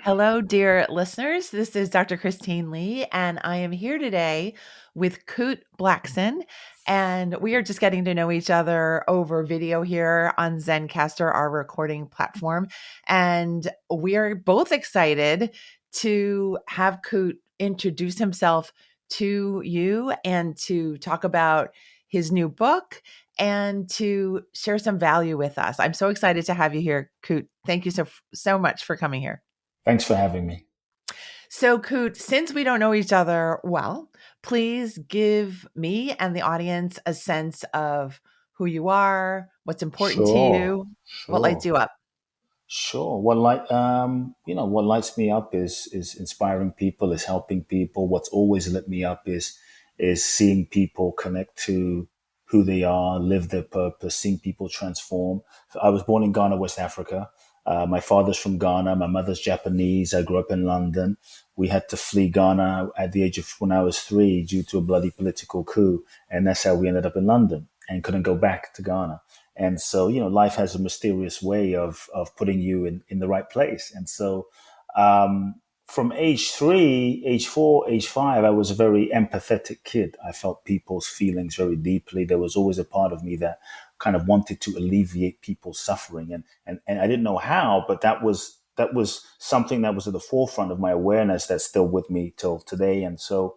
Hello, dear listeners. This is Dr. Christine Lee, and I am here today with Kute Blackson. And we are just getting to know each other over video here on Zencaster, our recording platform. And we are both excited to have Kute introduce himself to you and to talk about his new book and to share some value with us. I'm so excited to have you here, Kute. Thank you so much for coming here. Thanks for having me. So, Coot, since we don't know each other well, please give me and the audience a sense of who you are, what's important to Sure, you, what lights sure, you up. sure. What lights me up is inspiring people, is helping people. What's always lit me up is seeing people connect to who they are, live their purpose, seeing people transform. I was born in Ghana, West Africa. My father's from Ghana. My mother's Japanese. I grew up in London. We had to flee Ghana at the age of when I was 3 due to a bloody political coup, and that's how we ended up in London and couldn't go back to Ghana. And so, life has a mysterious way of putting you in the right place. And so, um, from age 3, age 4, age 5, I was a very empathetic kid. I felt people's feelings very deeply. There was always a part of me that kind of wanted to alleviate people's suffering. And I didn't know how, but that was something that was at the forefront of my awareness that's still with me till today. And so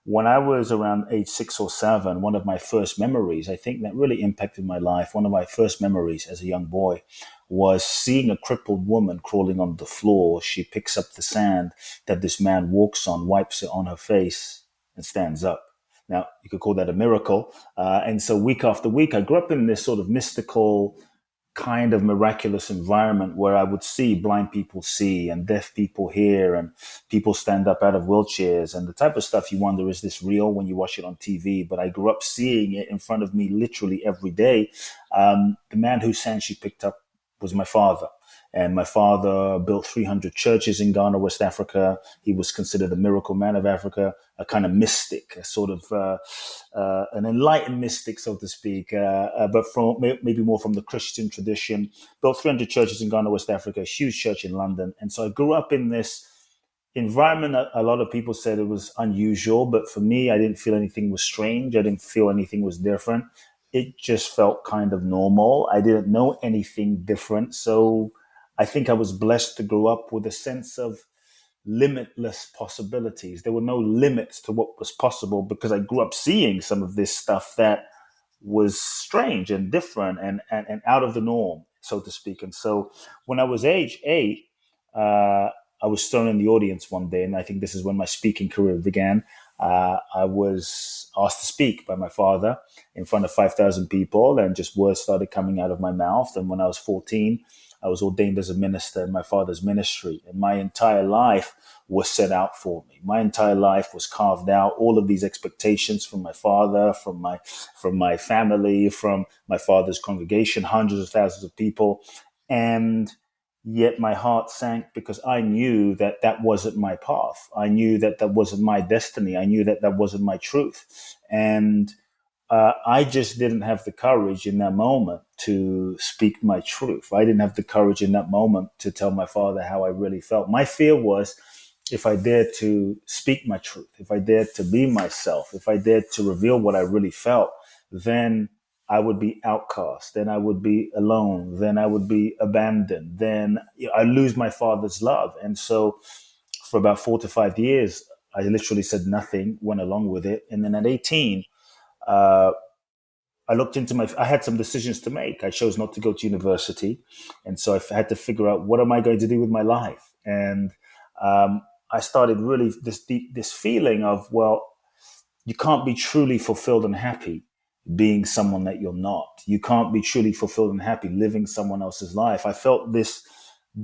when I was around age 6 or 7, one of my first memories, I think that really impacted my life. One of my first memories as a young boy was seeing a crippled woman crawling on the floor. She picks up the sand that this man walks on, wipes it on her face, and stands up. Now, you could call that a miracle. And so, week after week, I grew up in this sort of mystical, kind of miraculous environment where I would see blind people see and deaf people hear and people stand up out of wheelchairs and the type of stuff you wonder, is this real when you watch it on TV? But I grew up seeing it in front of me literally every day. The man whose hand she picked up was my father. And my father built 300 churches in Ghana, West Africa. He was considered a miracle man of Africa, a kind of mystic, a sort of an enlightened mystic, so to speak, but from maybe more from the Christian tradition. Built 300 churches in Ghana, West Africa, a huge church in London. And so I grew up in this environment. A lot of people said it was unusual, but for me, I didn't feel anything was strange. I didn't feel anything was different. It just felt kind of normal. I didn't know anything different. So I think I was blessed to grow up with a sense of limitless possibilities. There were no limits to what was possible because I grew up seeing some of this stuff that was strange and different and out of the norm, so to speak. And so when I was age 8, uh, I was thrown in the audience one day, and I think this is when my speaking career began. I was asked to speak by my father in front of 5,000 people, and just words started coming out of my mouth. And when I was 14, I was ordained as a minister in my father's ministry, and my entire life was set out for me. My entire life was carved out. All of these expectations from my father, from my family, from my father's congregation, hundreds of thousands of people, and yet my heart sank because I knew that that wasn't my path. I knew that that wasn't my destiny. I knew that that wasn't my truth, and I just didn't have the courage in that moment to speak my truth. I didn't have the courage in that moment to tell my father how I really felt. My fear was, if I dared to speak my truth, if I dared to be myself, if I dared to reveal what I really felt, then I would be outcast, then I would be alone, then I would be abandoned, then I lose my father's love. And so for about 4 to 5 years, I literally said nothing, went along with it. And then at 18, uh, I had some decisions to make. I chose not to go to university. And so I had to figure out, what am I going to do with my life? And I started really this feeling of, well, you can't be truly fulfilled and happy being someone that you're not. You can't be truly fulfilled and happy living someone else's life. I felt this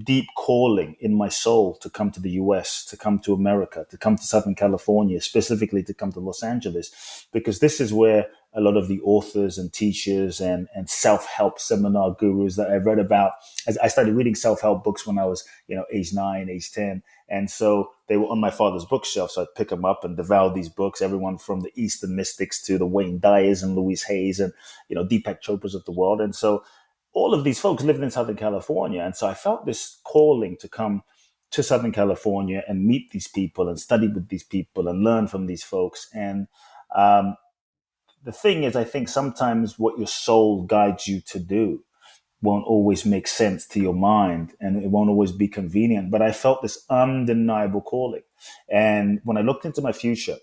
deep calling in my soul to come to the US, to come to America, to come to Southern California, specifically to come to Los Angeles, because this is where a lot of the authors and teachers and self-help seminar gurus that I've read about. As I started reading self-help books when I was, age 9, age 10. And so they were on my father's bookshelf. So I'd pick them up and devour these books, everyone from the Eastern mystics to the Wayne Dyers and Louise Hayes and, Deepak Chopras of the world. And so all of these folks lived in Southern California. And so I felt this calling to come to Southern California and meet these people and study with these people and learn from these folks. And um, the thing is, I think sometimes what your soul guides you to do won't always make sense to your mind and it won't always be convenient. But I felt this undeniable calling. And when I looked into my future,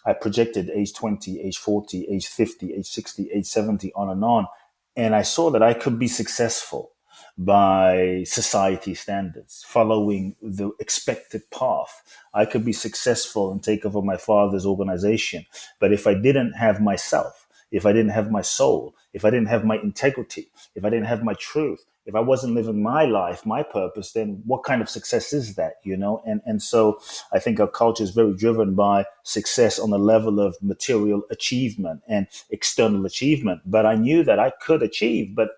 I projected age 20, age 40, age 50, age 60, age 70, on and on. And I saw that I could be successful by society standards, following the expected path. I could be successful and take over my father's organization. But if I didn't have myself, if I didn't have my soul, if I didn't have my integrity, if I didn't have my truth, if I wasn't living my life, my purpose, then what kind of success is that, you know? And so I think our culture is very driven by success on the level of material achievement and external achievement. But I knew that I could achieve, but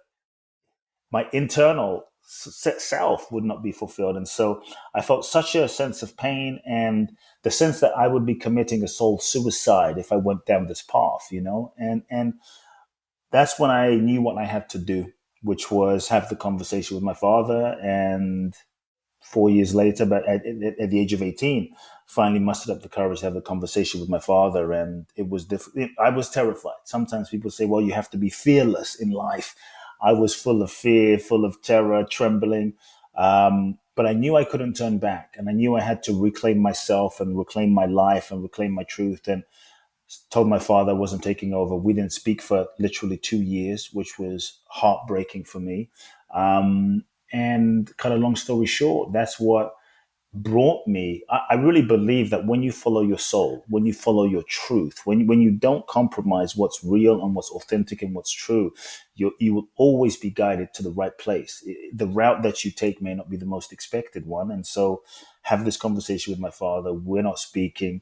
my internal self would not be fulfilled. And so I felt such a sense of pain and the sense that I would be committing a soul suicide if I went down this path, you know? And that's when I knew what I had to do, which was have the conversation with my father. And 4 years later, but at the age of 18, finally mustered up the courage to have a conversation with my father. And it was different. I was terrified. Sometimes people say, well, you have to be fearless in life. I was full of fear, full of terror, trembling. But I knew I couldn't turn back. And I knew I had to reclaim myself and reclaim my life and reclaim my truth. And told my father I wasn't taking over. We didn't speak for literally 2 years, which was heartbreaking for me. And cut a long story short, that's what brought me. I really believe that when you follow your soul, when you follow your truth, when you don't compromise what's real and what's authentic and what's true, you will always be guided to the right place. The route that you take may not be the most expected one. And so have this conversation with my father. We're not speaking.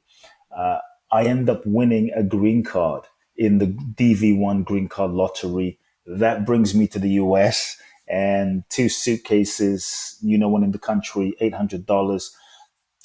Uh, I end up winning a green card in the DV1 green card lottery. That brings me to the US and two suitcases, you know, when in the country, $800,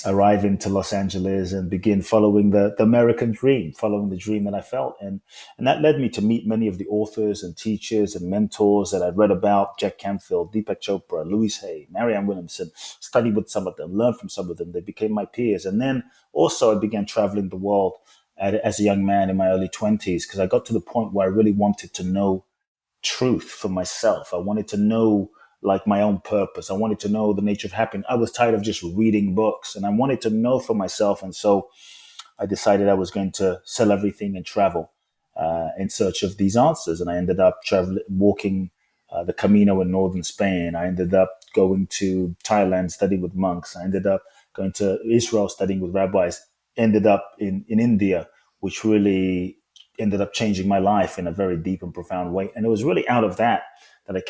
arrive into Los Angeles and begin following the American dream, following the dream that I felt. And that led me to meet many of the authors and teachers and mentors that I'd read about: Jack Canfield, Deepak Chopra, Louise Hay, Marianne Williamson, studied with some of them, learned from some of them. They became my peers. And then also I began traveling the world as a young man in my early 20s, because I got to the point where I really wanted to know truth for myself. I wanted to know like my own purpose. I wanted to know the nature of happiness. I was tired of just reading books and I wanted to know for myself. And so I decided I was going to sell everything and travel in search of these answers. And I ended up traveling, walking the Camino in northern Spain. I ended up going to Thailand, studying with monks. I ended up going to Israel, studying with rabbis. Ended up in India, which really ended up changing my life in a very deep and profound way. And it was really out of that that I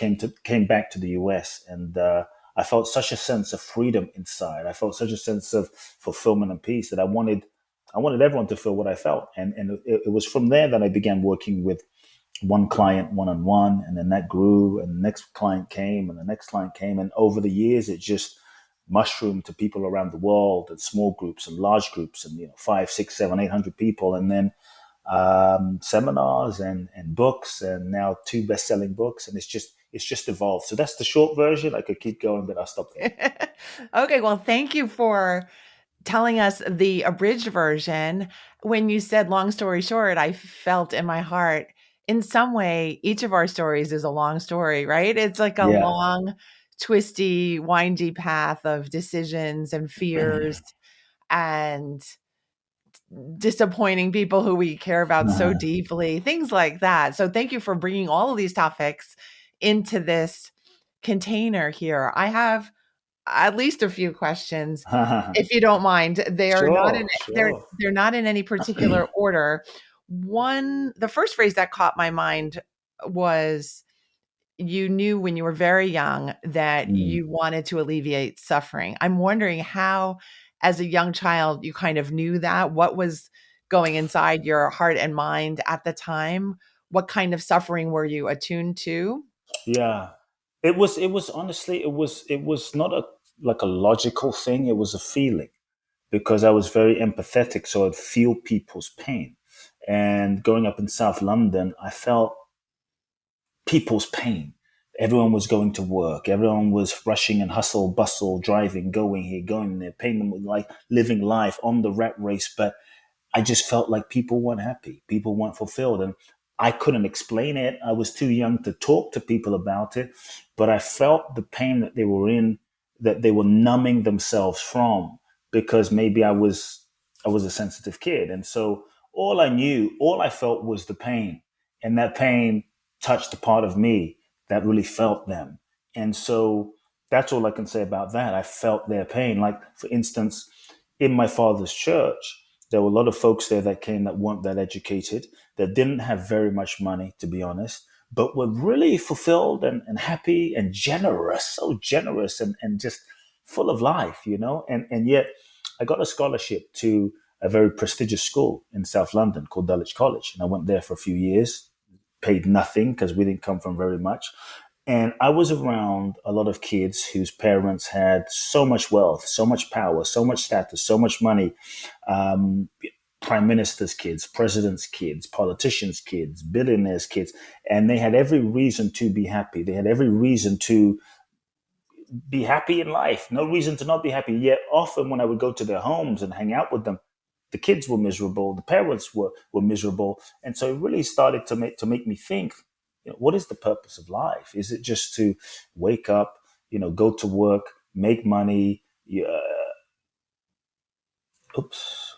came back to the US, and I felt such a sense of freedom inside. I felt such a sense of fulfillment and peace that I wanted everyone to feel what I felt. And it was from there that I began working with one client one on one, and then that grew, and the next client came, and the next client came, and over the years it just mushroomed to people around the world, and small groups and large groups, and 5, 6, 7, 800 people, and then seminars and books, and now two best-selling books, and it's just evolved. So that's the short version. I could keep going, but I'll stop there. Okay, well, thank you for telling us the abridged version. When you said long story short, I felt in my heart, in some way, each of our stories is a long story, right? It's like a Yeah. long, twisty, windy path of decisions and fears and disappointing people who we care about so deeply, things like that. So thank you for bringing all of these topics into this container here. I have at least a few questions, if you don't mind. They are not in Sure, they're sure. they're not in any particular order. The first phrase that caught my mind was, you knew when you were very young that Mm. you wanted to alleviate suffering. I'm wondering how, as a young child, you kind of knew that. What was going inside your heart and mind at the time? What kind of suffering were you attuned to? Yeah. It was honestly, it was not a like a logical thing. It was a feeling, because I was very empathetic, so I'd feel people's pain. And growing up in South London, I felt people's pain. everyone was going to work. Everyone was rushing and hustle, bustle, driving, going here, going there, paying them with like living life on the rat race. But I just felt like people weren't happy. People weren't fulfilled. And I couldn't explain it. I was too young to talk to people about it, but I felt the pain that they were in, that they were numbing themselves from, because maybe I was a sensitive kid. And so all I felt was the pain. And that pain touched a part of me that really felt them. And so that's all I can say about that. I felt their pain. Like, for instance, in my father's church, there were a lot of folks there that came that weren't that educated, that didn't have very much money, to be honest, but were really fulfilled and happy and generous, so generous and just full of life, you know? And yet I got a scholarship to a very prestigious school in South London called Dulwich College. And I went there for a few years, paid nothing because we didn't come from very much. And I was around a lot of kids whose parents had so much wealth, so much power, so much status, so much money. Um, Prime ministers' kids, presidents' kids, politicians' kids, billionaires' kids. And they had every reason to be happy. They had every reason to be happy in life, no reason to not be happy. Yet often when I would go to their homes and hang out with them, the kids were miserable, the parents were miserable. And so it really started to make me think, what is the purpose of life? Is it just to wake up, go to work, make money? Oops.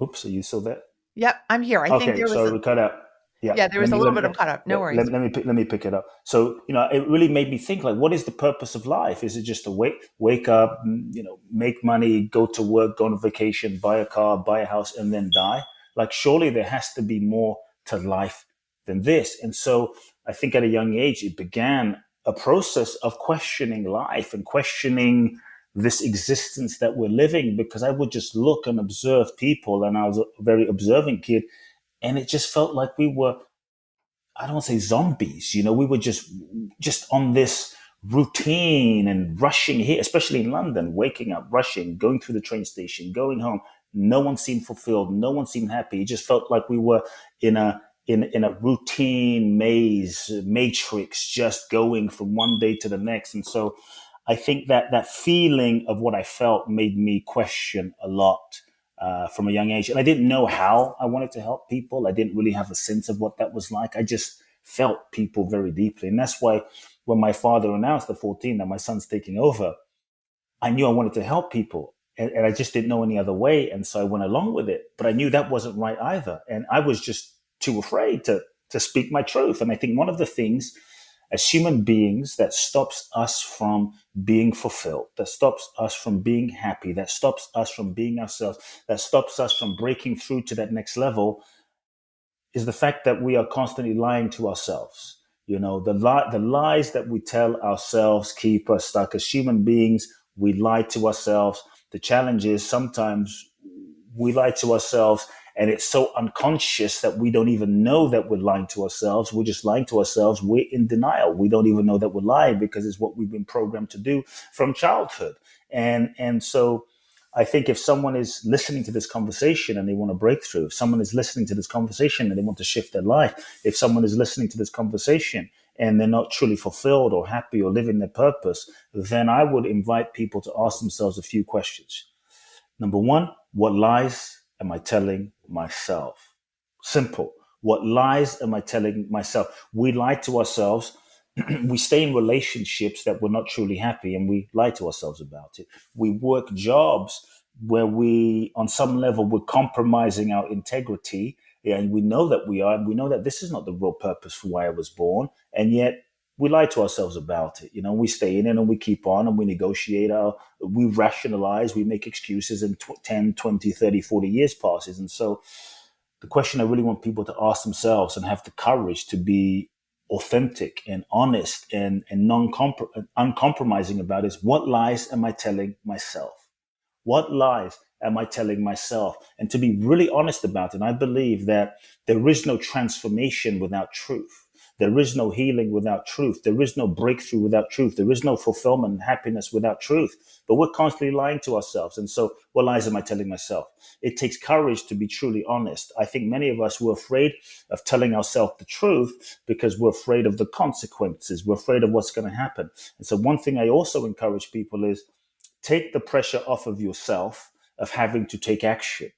Oops, are you still there? Yep, I'm here. I think Okay, there was sorry, we cut out. Yeah, yeah, there let was a me little let bit me of cut up. No let, worries. let, let me pick it up. So it really made me think, like, what is the purpose of life? Is it just to wake up, make money, go to work, go on vacation, buy a car, buy a house, and then die? Like, surely there has to be more to life than this. And so I think at a young age it began a process of questioning life and questioning this existence that we're living, because I would just look and observe people, and I was a very observant kid, and it just felt like we were, I don't want to say zombies, we were just on this routine and rushing here, especially in London, waking up, rushing, going through the train station, going home. No one seemed fulfilled, no one seemed happy. It just felt like we were in a routine matrix, just going from one day to the next. And so I think that feeling of what I felt made me question a lot from a young age. And I didn't know how I wanted to help people. I didn't really have a sense of what that was like. I just felt people very deeply. And that's why when my father announced at 14 that my son's taking over, I knew I wanted to help people. And I just didn't know any other way. And so I went along with it. But I knew that wasn't right either. And I was just too afraid to speak my truth. And I think one of the things as human beings that stops us from being fulfilled, that stops us from being happy, that stops us from being ourselves, that stops us from breaking through to that next level, is the fact that we are constantly lying to ourselves. The lies that we tell ourselves keep us stuck. As human beings, we lie to ourselves. The challenge is sometimes we lie to ourselves, and it's so unconscious that we don't even know that we're lying to ourselves. We're just lying to ourselves. We're in denial. We don't even know that we're lying because it's what we've been programmed to do from childhood. And so I think if someone is listening to this conversation and they want to break through, if someone is listening to this conversation and they want to shift their life, if someone is listening to this conversation and they're not truly fulfilled or happy or living their purpose, then I would invite people to ask themselves a few questions. Number one, what lies am I telling myself? Simple. What lies am I telling myself? We lie to ourselves. We stay in relationships that we're not truly happy, and we lie to ourselves about it. We work jobs where on some level, we're compromising our integrity. Yeah, and we know that we are, and we know that this is not the real purpose for why I was born. And yet we lie to ourselves about it. We stay in it and we keep on and we negotiate we rationalize, we make excuses, and 10, 20, 30, 40 years passes. And so the question I really want people to ask themselves and have the courage to be authentic and honest and uncompromising about is, what lies am I telling myself? What lies am I telling myself? And to be really honest about it, I believe that there is no transformation without truth. There is no healing without truth. There is no breakthrough without truth. There is no fulfillment and happiness without truth. But we're constantly lying to ourselves. And so, what lies am I telling myself? It takes courage to be truly honest. I think many of us were afraid of telling ourselves the truth because we're afraid of the consequences. We're afraid of what's going to happen. And so, one thing I also encourage people is take the pressure off of yourself of having to take action.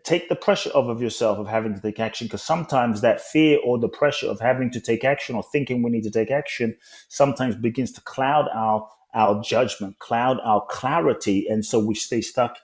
Take the pressure off of yourself of having to take action, because sometimes that fear or the pressure of having to take action or thinking we need to take action sometimes begins to cloud our judgment, cloud our clarity, and so we stay stuck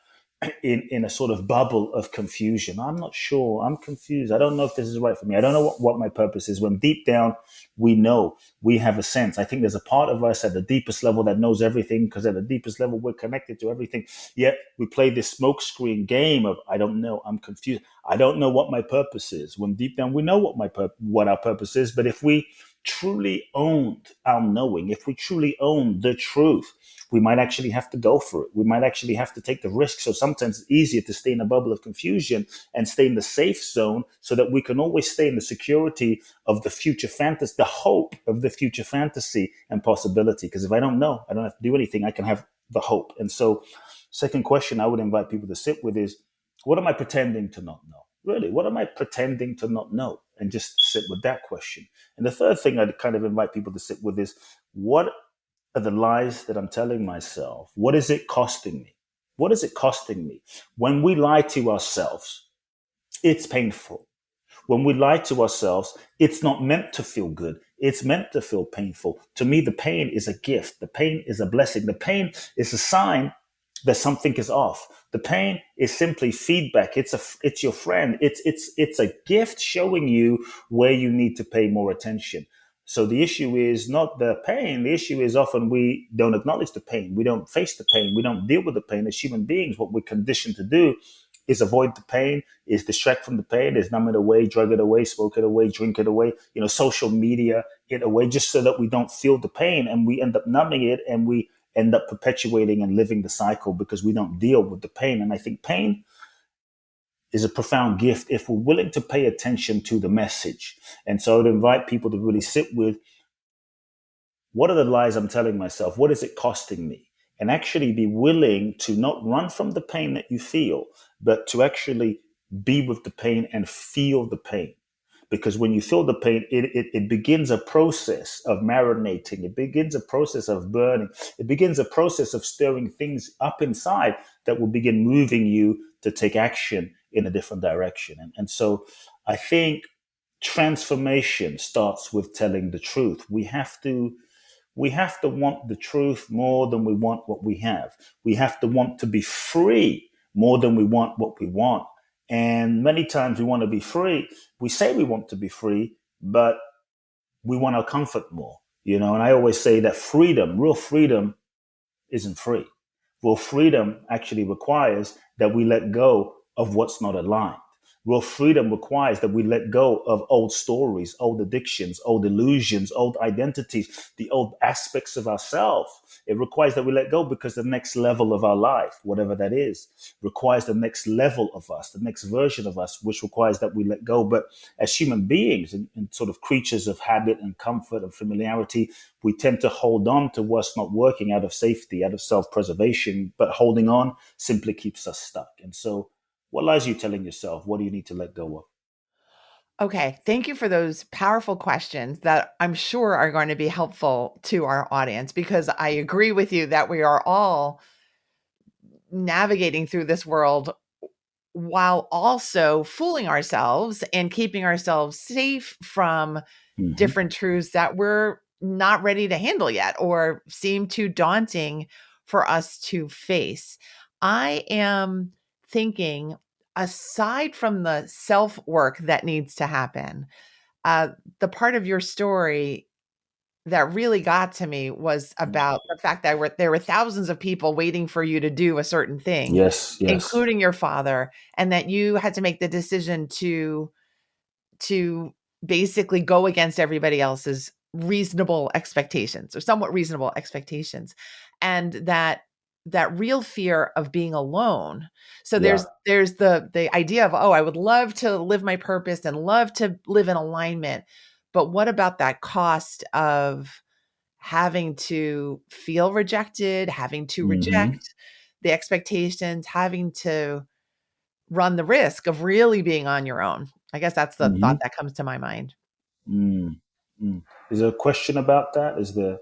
in a sort of bubble of confusion. I'm not sure. I'm confused. I don't know if this is right for me. I don't know what my purpose is. When deep down we know, we have a sense. I think there's a part of us at the deepest level that knows everything, because at the deepest level we're connected to everything. Yet we play this smokescreen game of I don't know. I'm confused. I don't know what my purpose is. When deep down we know what our purpose is. But if we truly owned our knowing, if we truly own the truth, we might actually have to go for it. We might actually have to take the risk. So sometimes it's easier to stay in a bubble of confusion and stay in the safe zone so that we can always stay in the security of the future fantasy, the hope of the future fantasy and possibility. Because if I don't know, I don't have to do anything. I can have the hope. And so, second question I would invite people to sit with is, what am I pretending to not know? Really, what am I pretending to not know? And just sit with that question. And the third thing I'd kind of invite people to sit with is, what are the lies that I'm telling myself? What is it costing me? What is it costing me? When we lie to ourselves, it's painful. When we lie to ourselves, it's not meant to feel good. It's meant to feel painful. To me, the pain is a gift. The pain is a blessing. The pain is a sign that something is off. The pain is simply feedback. It's your friend. It's a gift showing you where you need to pay more attention. So the issue is not the pain. The issue is often we don't acknowledge the pain. We don't face the pain. We don't deal with the pain as human beings. What we're conditioned to do is avoid the pain, is distract from the pain, is numb it away, drug it away, smoke it away, drink it away, social media it away, just so that we don't feel the pain, and we end up numbing it, and we end up perpetuating and living the cycle because we don't deal with the pain. And I think pain is a profound gift if we're willing to pay attention to the message. And so I would invite people to really sit with, what are the lies I'm telling myself? What is it costing me? And actually be willing to not run from the pain that you feel, but to actually be with the pain and feel the pain. Because when you feel the pain, it begins a process of marinating. It begins a process of burning. It begins a process of stirring things up inside that will begin moving you to take action in a different direction. And so I think transformation starts with telling the truth. We have to want the truth more than we want what we have. We have to want to be free more than we want what we want. And many times we want to be free. We say we want to be free, but we want our comfort more, And I always say that real freedom isn't free. Real freedom actually requires that we let go of what's not aligned. Real freedom requires that we let go of old stories, old addictions, old illusions, old identities, the old aspects of ourselves. It requires that we let go because the next level of our life, whatever that is, requires the next level of us, the next version of us, which requires that we let go. But as human beings and sort of creatures of habit and comfort and familiarity, we tend to hold on to what's not working out of safety, out of self-preservation, but holding on simply keeps us stuck. And so what lies are you telling yourself? What do you need to let go of? Okay, thank you for those powerful questions that I'm sure are going to be helpful to our audience, because I agree with you that we are all navigating through this world while also fooling ourselves and keeping ourselves safe from Mm-hmm. different truths that we're not ready to handle yet or seem too daunting for us to face. I am thinking, aside from the self work that needs to happen, uh, the part of your story that really got to me was about the fact that there were thousands of people waiting for you to do a certain thing, Yes, yes. including your father, and that you had to make the decision to basically go against everybody else's reasonable expectations, or somewhat reasonable expectations, and that real fear of being alone. So Yeah. there's the idea of, oh, I would love to live my purpose and love to live in alignment, But what about that cost of having to feel rejected, having to Mm-hmm. reject the expectations, having to run the risk of really being on your own? I guess that's the thought Mm-hmm. that comes to my mind. Mm. Mm. Is there a question about that? Is there?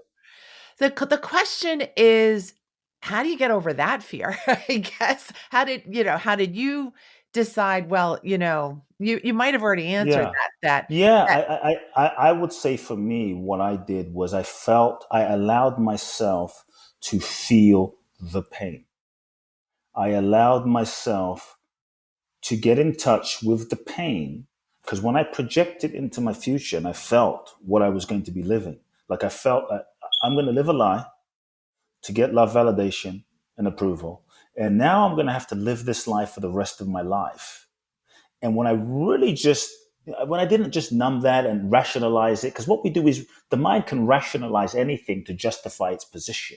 The question is, how do you get over that fear? I guess. How did you decide, well, you might have already answered Yeah. Yeah, that I would say for me, what I did was I allowed myself to feel the pain. I allowed myself to get in touch with the pain because when I projected into my future and I felt what I was going to be living, like I felt that I'm going to live a lie to get love, validation, and approval. And now I'm going to have to live this life for the rest of my life. And when I didn't just numb that and rationalize it, because what we do is the mind can rationalize anything to justify its position.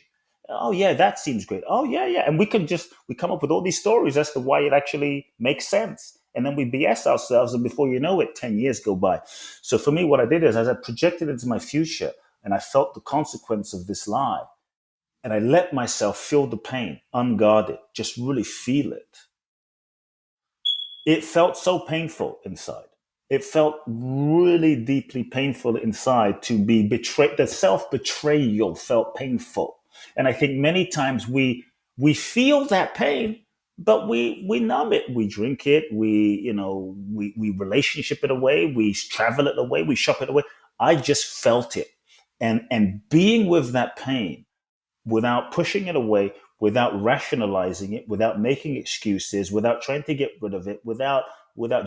Oh yeah, that seems great. Oh yeah, yeah. And we come up with all these stories as to why it actually makes sense. And then we BS ourselves, and before you know it, 10 years go by. So for me, what I did is as I projected into my future and I felt the consequence of this lie, and I let myself feel the pain, unguarded, just really feel it. It felt so painful inside. It felt really deeply painful inside to be betrayed. The self betrayal felt painful. And I think many times we feel that pain, but we numb it. We drink it. We relationship it away. We travel it away. We shop it away. I just felt it, and being with that pain without pushing it away, without rationalizing it, without making excuses, without trying to get rid of it, without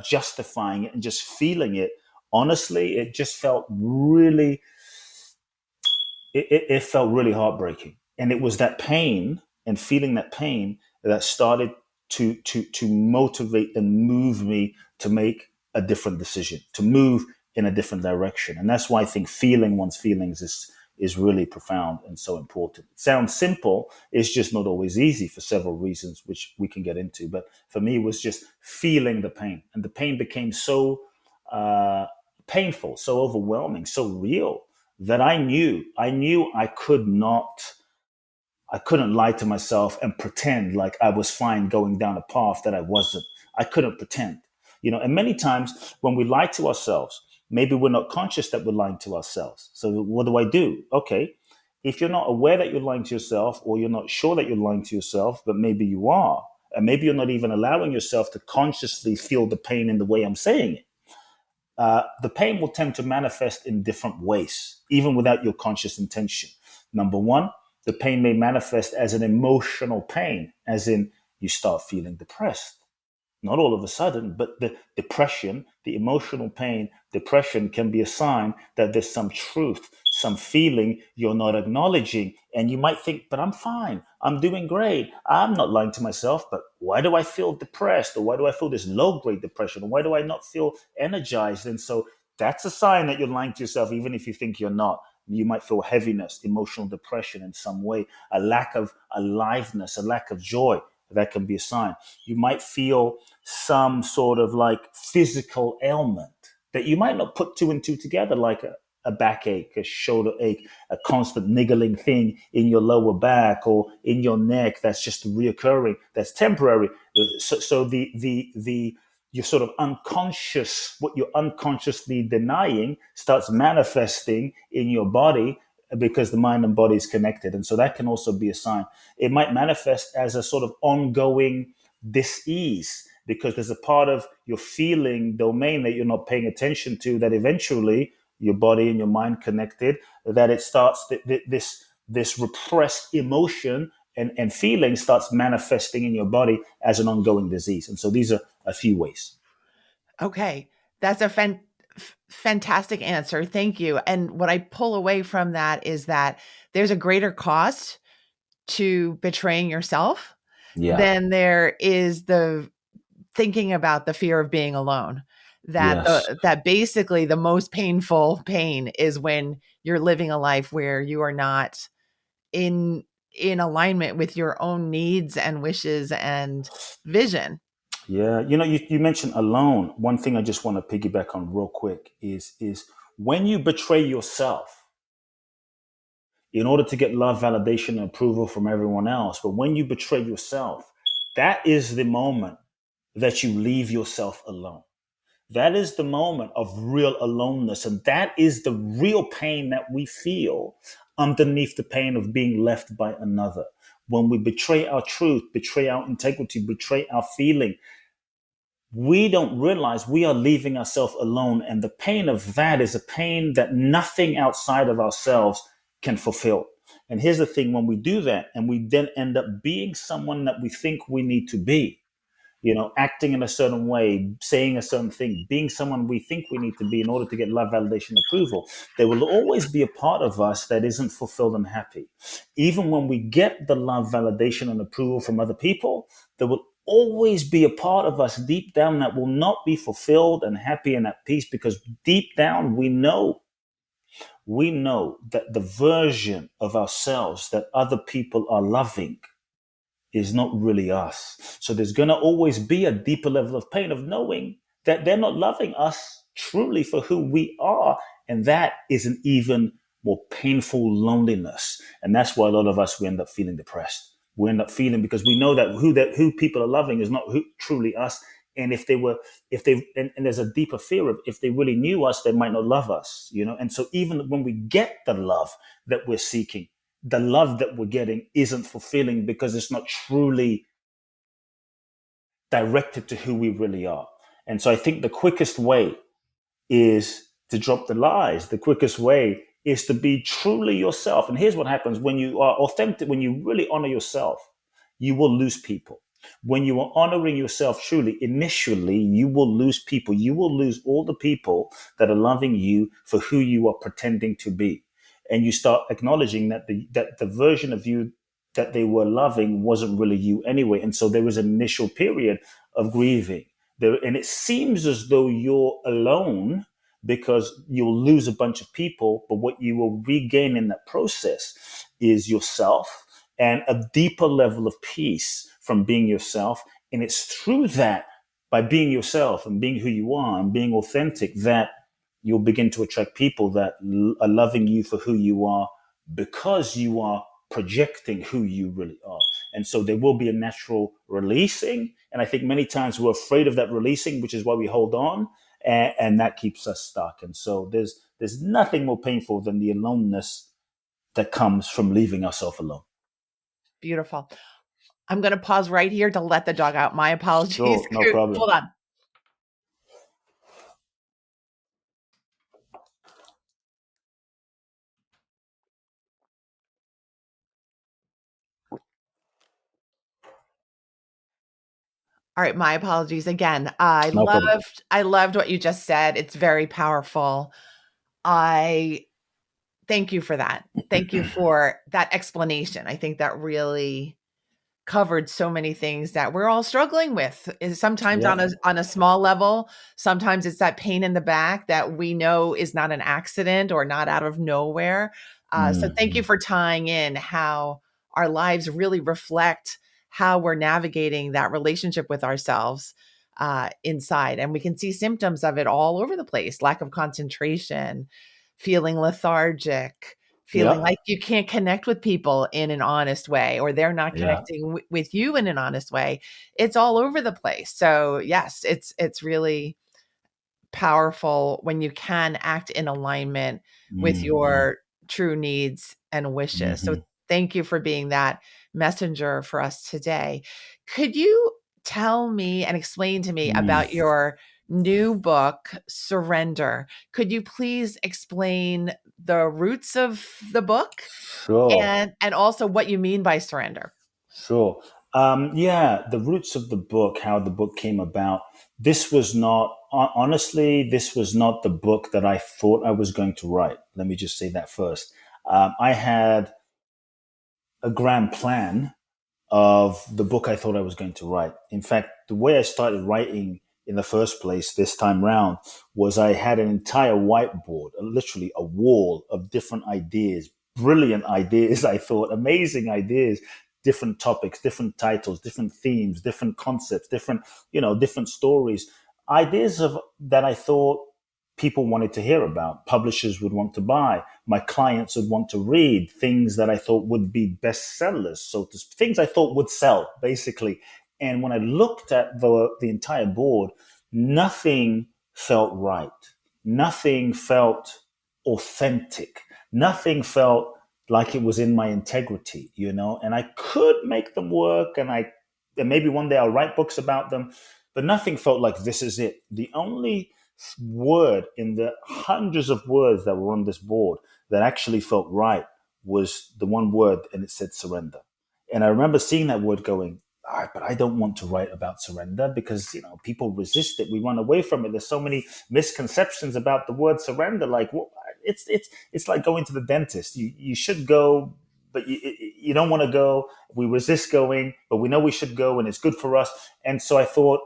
justifying it and just feeling it. Honestly, it just felt really it felt really heartbreaking. And it was that pain and feeling that pain that started to motivate and move me to make a different decision, to move in a different direction. And that's why I think feeling one's feelings is really profound and so important. It sounds simple, it's just not always easy for several reasons, which we can get into. But for me, it was just feeling the pain. And the pain became so uh, painful, so overwhelming, so real that I knew I couldn't lie to myself and pretend like I was fine going down a path that I wasn't. I couldn't pretend. And many times when we lie to ourselves, maybe we're not conscious that we're lying to ourselves. So what do I do? Okay. If you're not aware that you're lying to yourself, or you're not sure that you're lying to yourself, but maybe you are, and maybe you're not even allowing yourself to consciously feel the pain in the way I'm saying it, the pain will tend to manifest in different ways, even without your conscious intention. Number one, the pain may manifest as an emotional pain, as in you start feeling depressed. Not all of a sudden, but the depression, the emotional pain, depression can be a sign that there's some truth, some feeling you're not acknowledging. And you might think, but I'm fine. I'm doing great. I'm not lying to myself, but why do I feel depressed? Or why do I feel this low grade depression? Or why do I not feel energized? And so that's a sign that you're lying to yourself, even if you think you're not. You might feel heaviness, emotional depression in some way, a lack of aliveness, a lack of joy. That can be a sign. You might feel some sort of like physical ailment that you might not put two and two together, like a backache, a shoulder ache, a constant niggling thing in your lower back or in your neck that's just reoccurring, that's temporary. So the your sort of unconscious, what you're unconsciously denying starts manifesting in your body because the mind and body is connected. And so that can also be a sign. It might manifest as a sort of ongoing dis-ease because there's a part of your feeling domain that you're not paying attention to, that eventually your body and your mind connected, that it starts this repressed emotion and feeling starts manifesting in your body as an ongoing disease. And so these are a few ways. Okay, that's a fantastic answer. Thank you. And what I pull away from that is that there's a greater cost to betraying yourself Yeah. than there is the thinking about the fear of being alone. Yes. That basically the most painful pain is when you're living a life where you are not in alignment with your own needs and wishes and vision. Yeah. You mentioned alone. One thing I just want to piggyback on real quick is When you betray yourself in order to get love, validation, and approval from everyone else, but when you betray yourself, that is the moment that you leave yourself alone. That is the moment of real aloneness. And that is the real pain that we feel underneath the pain of being left by another. When we betray our truth, betray our integrity, betray our feeling, we don't realize we are leaving ourselves alone. And the pain of that is a pain that nothing outside of ourselves can fulfill. And here's the thing, when we do that and we then end up being someone that we think we need to be, acting in a certain way, saying a certain thing, being someone we think we need to be in order to get love, validation, approval, there will always be a part of us that isn't fulfilled and happy. Even when we get the love, validation, and approval from other people, there will always be a part of us deep down that will not be fulfilled and happy and at peace, because deep down we know that the version of ourselves that other people are loving is not really us. So there's going to always be a deeper level of pain of knowing that they're not loving us truly for who we are. And that is an even more painful loneliness. And that's why a lot of us, we end up feeling depressed. We end up feeling, because we know that who people are loving is not truly us. And and there's a deeper fear of, if they really knew us, they might not love us. And so even when we get the love that we're seeking, the love that we're getting isn't fulfilling, because it's not truly directed to who we really are. And so I think the quickest way is to drop the lies. The quickest way is to be truly yourself. And here's what happens when you are authentic, when you really honor yourself, you will lose people. When you are honoring yourself truly, initially, you will lose people. You will lose all the people that are loving you for who you are pretending to be. And you start acknowledging that the version of you that they were loving wasn't really you anyway. And so there was an initial period of grieving there, and it seems as though you're alone because you'll lose a bunch of people, but what you will regain in that process is yourself and a deeper level of peace from being yourself. And it's through that, by being yourself and being who you are and being authentic, that you'll begin to attract people that are loving you for who you are, because you are projecting who you really are. And so there will be a natural releasing. And I think many times we're afraid of that releasing, which is why we hold on, and that keeps us stuck. And so there's nothing more painful than the aloneness that comes from leaving ourselves alone. Beautiful. I'm going to pause right here to let the dog out. My apologies. Sure, no problem. Hold on. All right, my apologies again. I No problem. loved what you just said. It's very powerful. I thank you for that. Thank you for that explanation. I think that really covered so many things that we're all struggling with. Sometimes Yeah. on a small level, sometimes it's that pain in the back that we know is not an accident or not out of nowhere. So thank you Mm-hmm. for tying in how our lives really reflect how we're navigating that relationship with ourselves inside. And we can see symptoms of it all over the place: lack of concentration, feeling lethargic, feeling Yeah. like you can't connect with people in an honest way, or they're not Yeah. connecting with you in an honest way. It's all over the place. So yes, it's really powerful when you can act in alignment with Mm-hmm. your true needs and wishes. So Mm-hmm. thank you for being that messenger for us today. Could you tell me and explain to me Mm. about your new book, Surrender? Could you please explain the roots of the book Sure. and also what you mean by surrender? Sure. Yeah, the roots of the book, how the book came about. This was not, honestly, this was not the book that I thought I was going to write. Let me just say that first. I had a grand plan of the book I thought I was going to write. In fact, the way I started writing in the first place this time round was I had an entire whiteboard, literally a wall of different ideas, brilliant ideas, I thought, amazing ideas, different topics, different titles, different themes, different concepts, different stories, ideas of that I thought people wanted to hear about, publishers would want to buy, my clients would want to read, things that I thought would be bestsellers, things I thought would sell, basically. And when I looked at the entire board, nothing felt right. Nothing felt authentic. Nothing felt like it was in my integrity, and I could make them work, and maybe one day I'll write books about them, but nothing felt like this is it. The only word in the hundreds of words that were on this board that actually felt right was the one word, and it said surrender. And I remember seeing that word going, all right, but I don't want to write about surrender because, people resist it. We run away from it. There's so many misconceptions about the word surrender. Like, well, it's like going to the dentist. You should go, but you don't want to go. We resist going, but we know we should go, and it's good for us. And so I thought,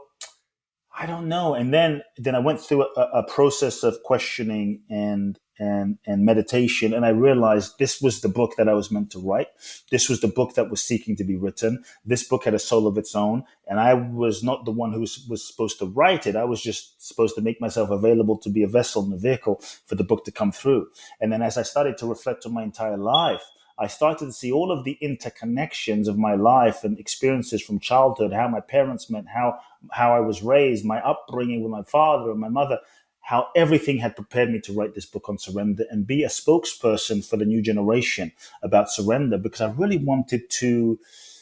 I don't know. And then I went through a process of questioning and meditation, and I realized this was the book that I was meant to write. This was the book that was seeking to be written. This book had a soul of its own, and I was not the one who was supposed to write it. I was just supposed to make myself available to be a vessel and a vehicle for the book to come through. And then as I started to reflect on my entire life, I started to see all of the interconnections of my life and experiences from childhood, how my parents met, how I was raised, my upbringing with my father and my mother, how everything had prepared me to write this book on surrender and be a spokesperson for the new generation about surrender, because I really wanted to,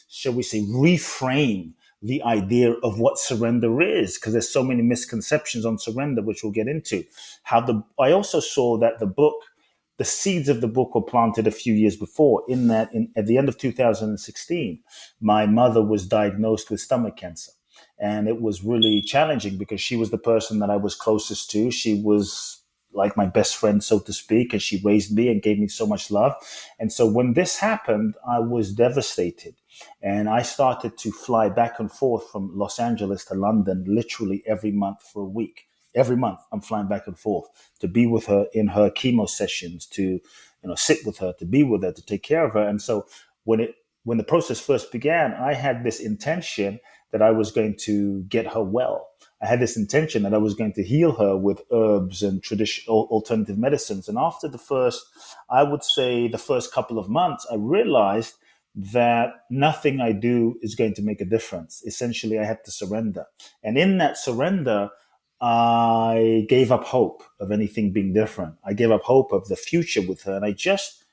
shall we say, reframe the idea of what surrender is, because there's so many misconceptions on surrender, which we'll get into. I also saw that the seeds of the book were planted a few years before, at the end of 2016, my mother was diagnosed with stomach cancer. And it was really challenging because she was the person that I was closest to. She was like my best friend, so to speak, and she raised me and gave me so much love. And so when this happened, I was devastated. And I started to fly back and forth from Los Angeles to London literally every month for a week. Every month I'm flying back and forth to be with her in her chemo sessions, to sit with her, to be with her, to take care of her. And so when the process first began, I had this intention that I was going to get her well. I had this intention that I was going to heal her with herbs and traditional alternative medicines. And after I would say the first couple of months, I realized that nothing I do is going to make a difference. Essentially, I had to surrender. And in that surrender, I gave up hope of anything being different. I gave up hope of the future with her. And I just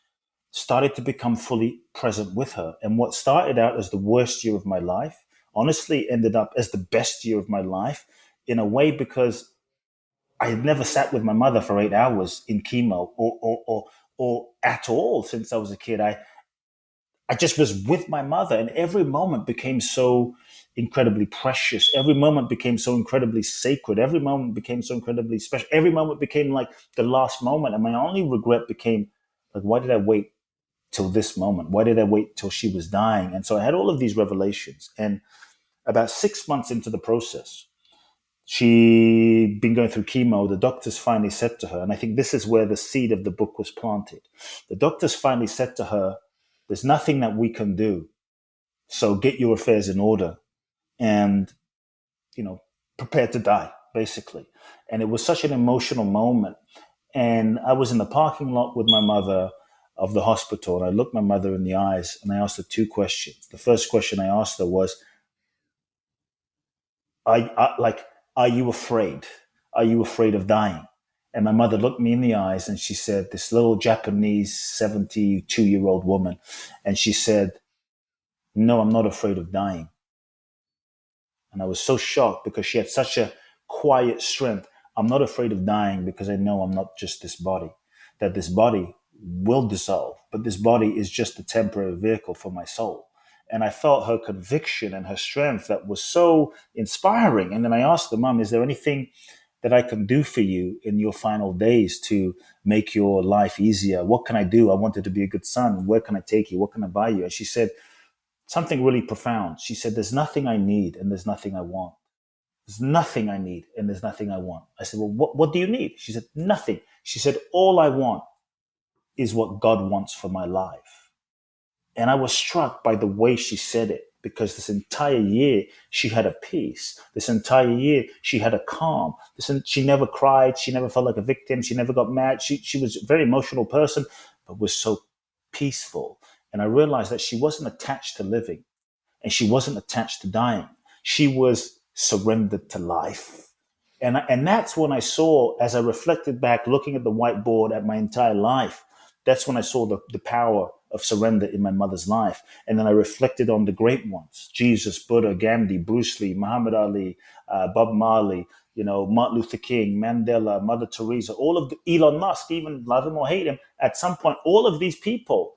started to become fully present with her. And what started out as the worst year of my life honestly ended up as the best year of my life, in a way, because I had never sat with my mother for 8 hours in chemo or at all since I was a kid. I just was with my mother, and every moment became so incredibly precious. Every moment became so incredibly sacred. Every moment became so incredibly special. Every moment became like the last moment. And my only regret became, like, why did I wait till this moment? Why did I wait till she was dying? And so I had all of these revelations. And about 6 months into the process, she'd been going through chemo. The doctors finally said to her, and I think this is where the seed of the book was planted. The doctors finally said to her, there's nothing that we can do. So get your affairs in order and, prepare to die, basically. And it was such an emotional moment. And I was in the parking lot with my mother of the hospital, and I looked my mother in the eyes and I asked her two questions. The first question I asked her was, are you afraid? Are you afraid of dying? And my mother looked me in the eyes and she said, this little Japanese 72-year-old woman, and she said, no, I'm not afraid of dying. And I was so shocked because she had such a quiet strength. I'm not afraid of dying because I know I'm not just this body, that this body will dissolve, but this body is just a temporary vehicle for my soul. And I felt her conviction and her strength that was so inspiring. And then I asked the mom, is there anything that I can do for you in your final days to make your life easier? What can I do? I wanted to be a good son. Where can I take you? What can I buy you? And she said something really profound. She said, there's nothing I need and there's nothing I want. There's nothing I need and there's nothing I want. I said, well, what do you need? She said, nothing. She said, all I want is what God wants for my life. And I was struck by the way she said it, because this entire year she had a peace. This entire year she had a calm. She never cried. She never felt like a victim. She never got mad. She was a very emotional person, but was so peaceful. And I realized that she wasn't attached to living and she wasn't attached to dying. She was surrendered to life. And that's when I saw, as I reflected back, looking at the whiteboard at my entire life, that's when I saw the power of surrender in my mother's life. And then I reflected on the great ones: Jesus, Buddha, Gandhi, Bruce Lee, Muhammad Ali, Bob Marley, Martin Luther King, Mandela, Mother Teresa, all of Elon Musk, even love him or hate him, at some point, all of these people,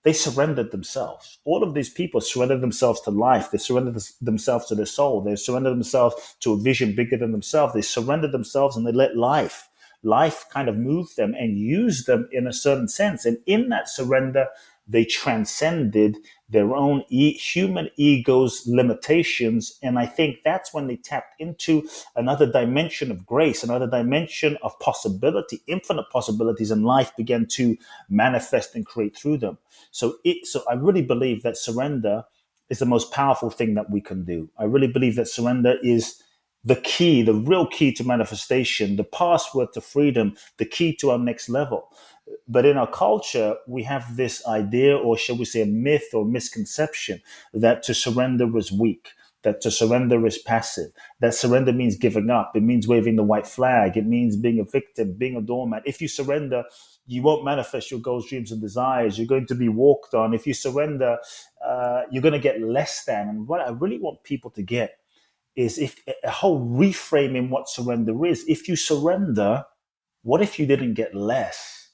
they surrendered themselves. All of these people surrendered themselves to life. They surrendered themselves to their soul. They surrendered themselves to a vision bigger than themselves. They surrendered themselves and they let life kind of move them and use them in a certain sense. And in that surrender, they transcended their own human ego's limitations. And I think that's when they tapped into another dimension of grace, another dimension of possibility, infinite possibilities, and life began to manifest and create through them. So I really believe that surrender is the most powerful thing that we can do. I really believe that surrender is the key, the real key to manifestation, the password to freedom, the key to our next level. But in our culture, we have this idea, or shall we say a myth or misconception, that to surrender is weak, that to surrender is passive, that surrender means giving up. It means waving the white flag. It means being a victim, being a doormat. If you surrender, you won't manifest your goals, dreams, and desires. You're going to be walked on. If you surrender, you're going to get less than. And what I really want people to get is if a whole reframing what surrender is. If you surrender, what if you didn't get less?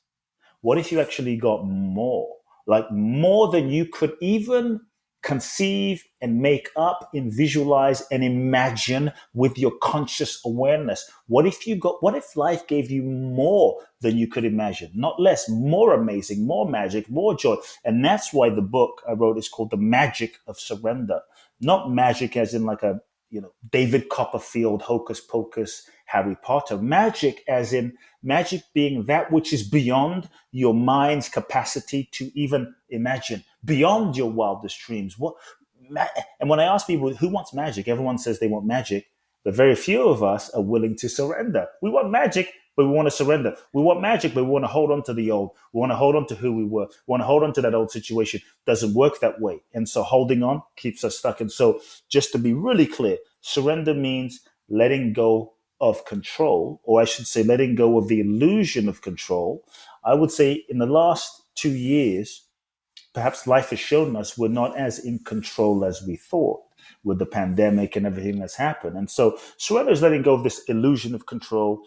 What if you actually got more? Like more than you could even conceive and make up and visualize and imagine with your conscious awareness. What if life gave you more than you could imagine? Not less, more amazing, more magic, more joy. And that's why the book I wrote is called The Magic of Surrender. Not magic as in like a David Copperfield, Hocus Pocus, Harry Potter. Magic as in magic being that which is beyond your mind's capacity to even imagine, beyond your wildest dreams. And when I ask people who wants magic, everyone says they want magic, but very few of us are willing to surrender. We want magic, but we want to surrender. We want magic, but we want to hold on to the old. We want to hold on to who we were. We want to hold on to that old situation. Doesn't work that way. And so holding on keeps us stuck. And so just to be really clear, surrender means letting go of control, or I should say letting go of the illusion of control. I would say in the last 2 years, perhaps life has shown us we're not as in control as we thought with the pandemic and everything that's happened. And so surrender is letting go of this illusion of control.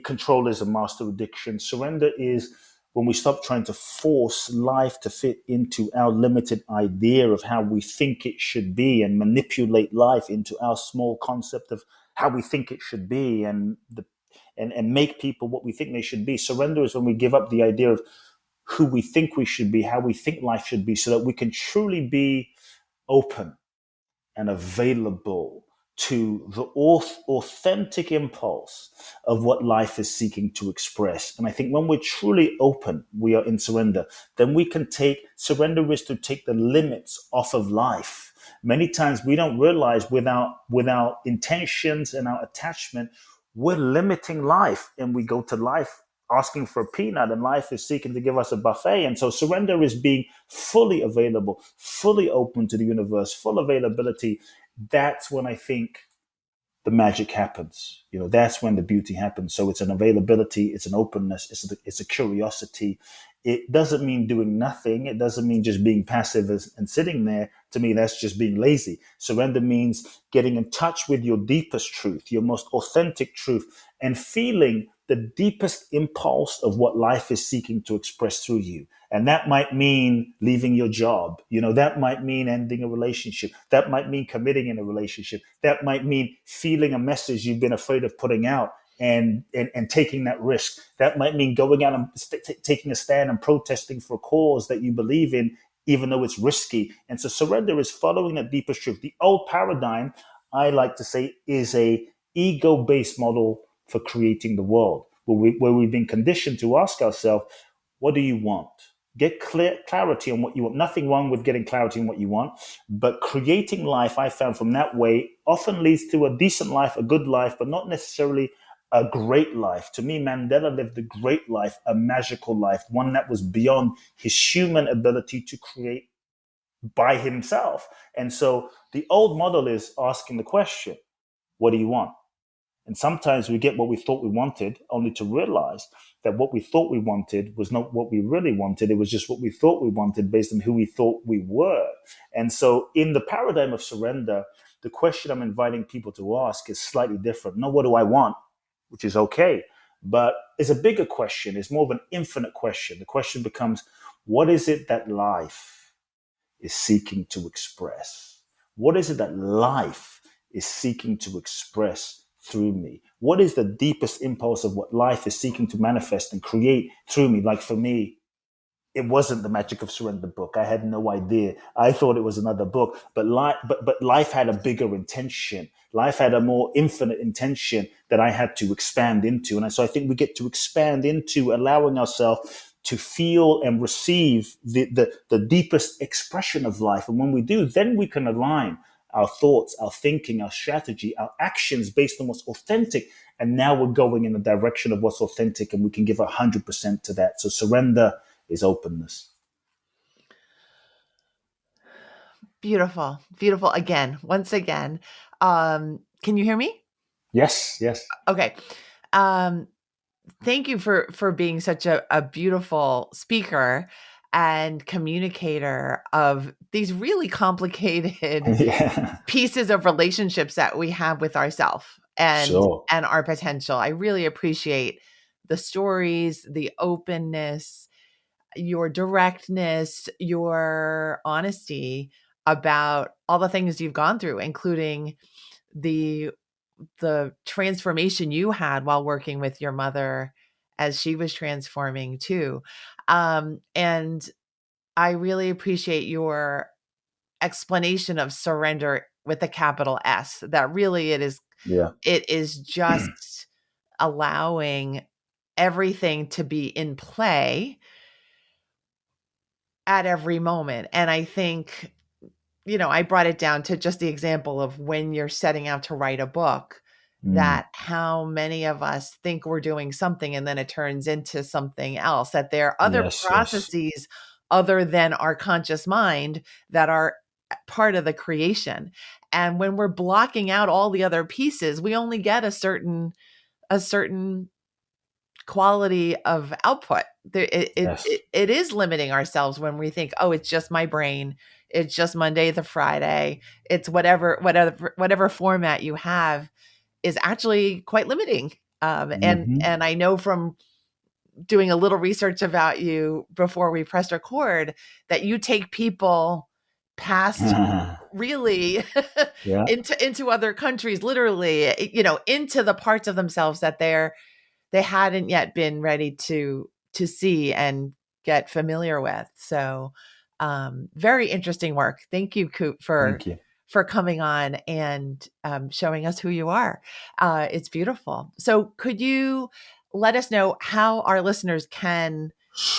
Control is a master addiction. Surrender is when we stop trying to force life to fit into our limited idea of how we think it should be and manipulate life into our small concept of how we think it should be and make people what we think they should be. Surrender is when we give up the idea of who we think we should be, how we think life should be, so that we can truly be open and available to the authentic impulse of what life is seeking to express. And I think when we're truly open, we are in surrender, then we can surrender is to take the limits off of life. Many times we don't realize with our intentions and our attachment, we're limiting life, and we go to life asking for a peanut, and life is seeking to give us a buffet. And so surrender is being fully available, fully open to the universe, full availability. That's when I think the magic happens. That's when the beauty happens. So it's an availability, it's an openness, it's a curiosity. It doesn't mean doing nothing. It doesn't mean just being passive and sitting there. To me, that's just being lazy. Surrender means getting in touch with your deepest truth, your most authentic truth, and feeling the deepest impulse of what life is seeking to express through you. And that might mean leaving your job. That might mean ending a relationship. That might mean committing in a relationship. That might mean feeling a message you've been afraid of putting out and taking that risk. That might mean going out and taking a stand and protesting for a cause that you believe in, even though it's risky. And so surrender is following that deepest truth. The old paradigm, I like to say, is a ego-based model for creating the world, where we've been conditioned to ask ourselves, what do you want? Get clarity on what you want. Nothing wrong with getting clarity on what you want, but creating life, I found from that way, often leads to a decent life, a good life, but not necessarily a great life. To me, Mandela lived a great life, a magical life, one that was beyond his human ability to create by himself. And so the old model is asking the question, what do you want? And sometimes we get what we thought we wanted, only to realize that what we thought we wanted was not what we really wanted. It was just what we thought we wanted based on who we thought we were. And so, in the paradigm of surrender, the question I'm inviting people to ask is slightly different. Not what do I want, which is okay, but it's a bigger question. It's more of an infinite question. The question becomes, what is it that life is seeking to express? What is it that life is seeking to express through me? What is the deepest impulse of what life is seeking to manifest and create through me? Like for me, it wasn't the Magic of Surrender book. I had no idea. I thought it was another book, but life had a bigger intention. Life had a more infinite intention that I had to expand into. And so I think we get to expand into allowing ourselves to feel and receive the deepest expression of life. And when we do, then we can align our thoughts, our thinking, our strategy, our actions based on what's authentic. And now we're going in the direction of what's authentic, and we can give 100% to that. So surrender is openness. Beautiful. Beautiful. Again, once again. Can you hear me? Yes, yes. Okay. Um, Thank you for being such a beautiful speaker and communicator of these really complicated Yeah, pieces of relationships that we have with ourselves and sure. our potential. I really appreciate the stories, the openness, your directness, your honesty about all the things you've gone through, including the transformation you had while working with your mother as she was transforming too. And I really appreciate your explanation of surrender with a capital S, that really Yeah. it is just allowing everything to be in play at every moment. And I think, I brought it down to just the example of when you're setting out to write a book, Mm. that how many of us think we're doing something and then it turns into something else, that there are other Yes, yes, processes other than our conscious mind that are part of the creation. And when we're blocking out all the other pieces, we only get a certain quality of output. yes, It is limiting ourselves when we think, oh, it's just my brain. It's just Monday to Friday. It's whatever format you have is actually quite limiting. hmm And I know from doing a little research about you before we pressed record that you take people past really yeah, into other countries, literally, into the parts of themselves that they hadn't yet been ready to see and get familiar with. So, very interesting work. Thank you, Coop, thank you. for coming on and showing us who you are. It's beautiful. So, could you let us know how our listeners can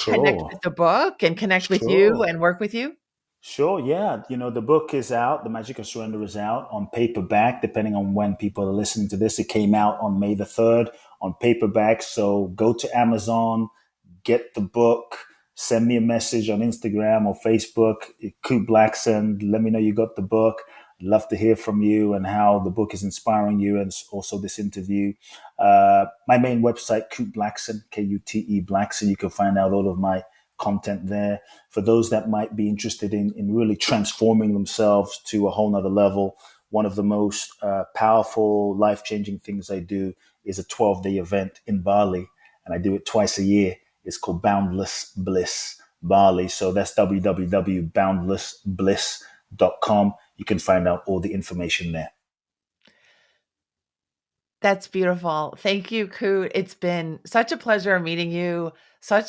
connect Sure, with the book and connect with you sure. and work with you? Sure, yeah. The book is out. The Magic of Surrender is out on paperback, depending on when people are listening to this. It came out on May the 3rd on paperback. So go to Amazon, get the book, send me a message on Instagram or Facebook, Kute Blackson. Let me know you got the book. I'd love to hear from you and how the book is inspiring you, and also this interview. My main website, Kute Blackson, Kute Blackson. You can find out all of my content there. For those that might be interested in really transforming themselves to a whole nother level, one of the most powerful, life changing things I do is a 12-day event in Bali, and I do it twice a year. It's called Boundless Bliss Bali. So that's www.boundlessbliss.com. You can find out all the information there. That's beautiful. Thank you, Coot. It's been such a pleasure meeting you. So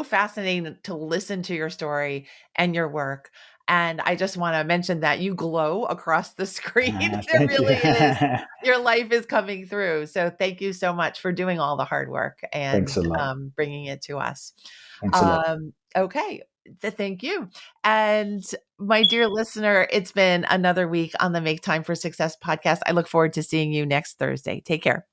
fascinating to listen to your story and your work. And I just want to mention that you glow across the screen. There Thank you. really is. Your life is coming through. So thank you so much for doing all the hard work Thanks and a lot. bringing it to us. Thanks a lot. Okay. Thank you. And my dear listener, it's been another week on the Make Time for Success podcast. I look forward to seeing you next Thursday. Take care.